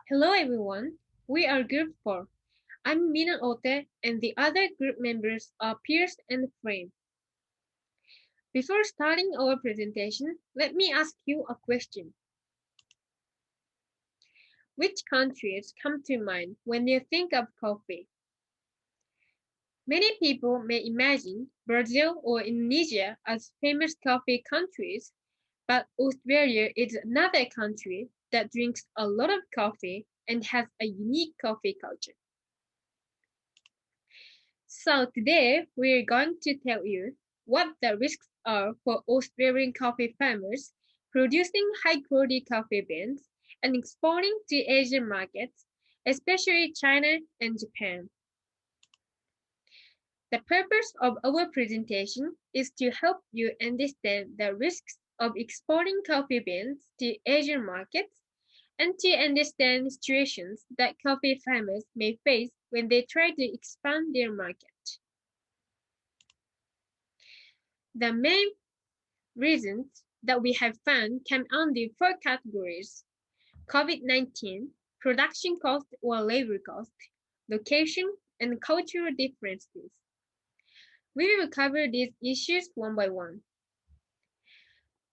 Hello everyone, we are Group 4. I'm Mina Ote and the other group members are Pierce and Frame. Before starting our presentation, let me ask you a question. Which countries come to mind when you think of coffee? Many people may imagine Brazil or Indonesia as famous coffee countries, but Australia is another country that drinks a lot of coffee and has a unique coffee culture. So today we're going to tell you what the risks are for Australian coffee farmers producing high-quality coffee beans and exporting to Asian markets, especially China and Japan. The purpose of our presentation is to help you understand the risks of exporting coffee beans to Asian markets and to understand situations that coffee farmers may face when they try to expand their market. The main reasons that we have found come under four categories: COVID-19, production cost or labor cost, location, and cultural differences. We will cover these issues one by one.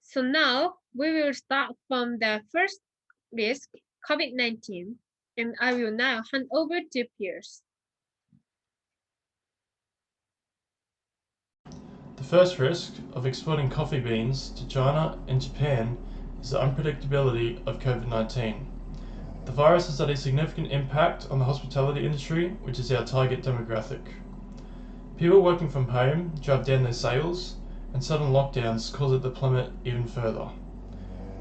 So now we will start from the first risk, COVID-19, and I will now hand over to Pierce. The first risk of exporting coffee beans to China and Japan is the unpredictability of COVID-19. The virus has had a significant impact on the hospitality industry, which is our target demographic. People working from home drive down their sales, and sudden lockdowns cause it to plummet even further.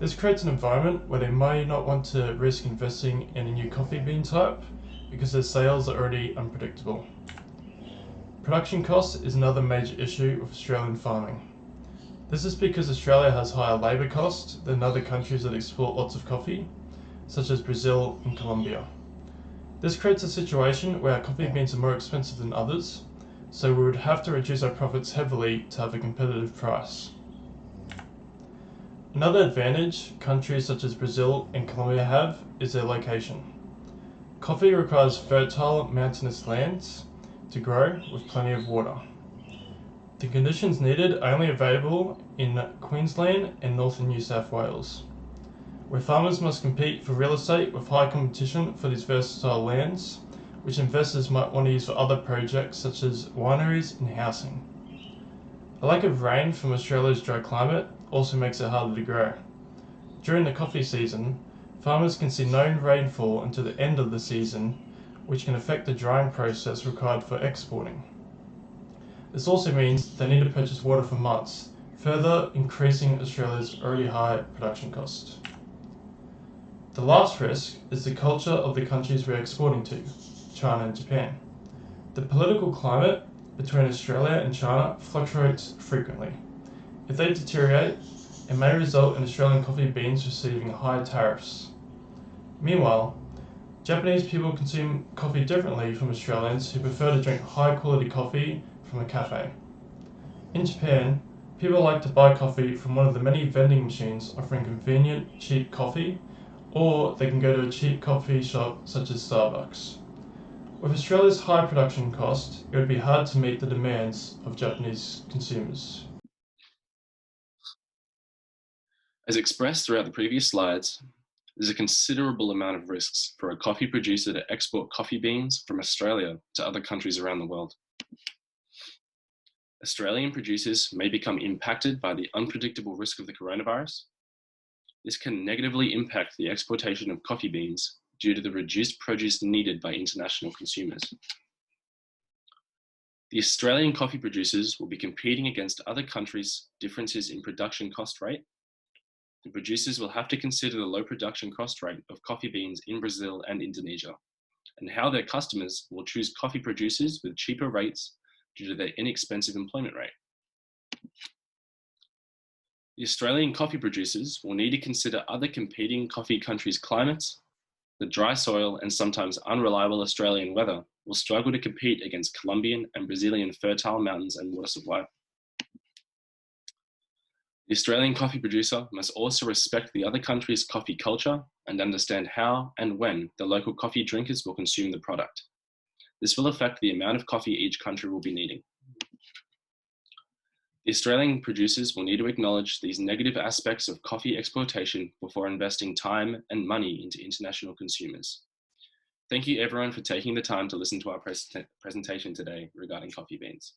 This creates an environment where they may not want to risk investing in a new coffee bean type because their sales are already unpredictable. Production costs is another major issue with Australian farming. This is because Australia has higher labour costs than other countries that export lots of coffee, such as Brazil and Colombia. This creates a situation where our coffee beans are more expensive than others, so we would have to reduce our profits heavily to have a competitive price. Another advantage countries such as Brazil and Colombia have is their location. Coffee requires fertile mountainous lands to grow with plenty of water. The conditions needed are only available in Queensland and northern New South Wales, where farmers must compete for real estate with high competition for these versatile lands, which investors might want to use for other projects such as wineries and housing. A lack of rain from Australia's dry climate also makes it harder to grow. During the coffee season, farmers can see no rainfall until the end of the season, which can affect the drying process required for exporting. This also means they need to purchase water for months, further increasing Australia's already high production cost. The last risk is the culture of the countries we are exporting to, China and Japan. The political climate between Australia and China fluctuates frequently. If they deteriorate, it may result in Australian coffee beans receiving higher tariffs. Meanwhile, Japanese people consume coffee differently from Australians who prefer to drink high quality coffee from a cafe. In Japan, people like to buy coffee from one of the many vending machines offering convenient, cheap coffee, or they can go to a cheap coffee shop such as Starbucks. With Australia's high production cost, it would be hard to meet the demands of Japanese consumers. As expressed throughout the previous slides, there's a considerable amount of risks for a coffee producer to export coffee beans from Australia to other countries around the world. Australian producers may become impacted by the unpredictable risk of the coronavirus. This can negatively impact the exportation of coffee beans due to the reduced produce needed by international consumers. The Australian coffee producers will be competing against other countries' differences in production cost rate. The producers will have to consider the low production cost rate of coffee beans in Brazil and Indonesia, and how their customers will choose coffee producers with cheaper rates due to their inexpensive employment rate. The Australian coffee producers will need to consider other competing coffee countries' climates. The dry soil and sometimes unreliable Australian weather will struggle to compete against Colombian and Brazilian fertile mountains and water supply. The Australian coffee producer must also respect the other country's coffee culture and understand how and when the local coffee drinkers will consume the product. This will affect the amount of coffee each country will be needing. The Australian producers will need to acknowledge these negative aspects of coffee exploitation before investing time and money into international consumers. Thank you everyone for taking the time to listen to our presentation today regarding coffee beans.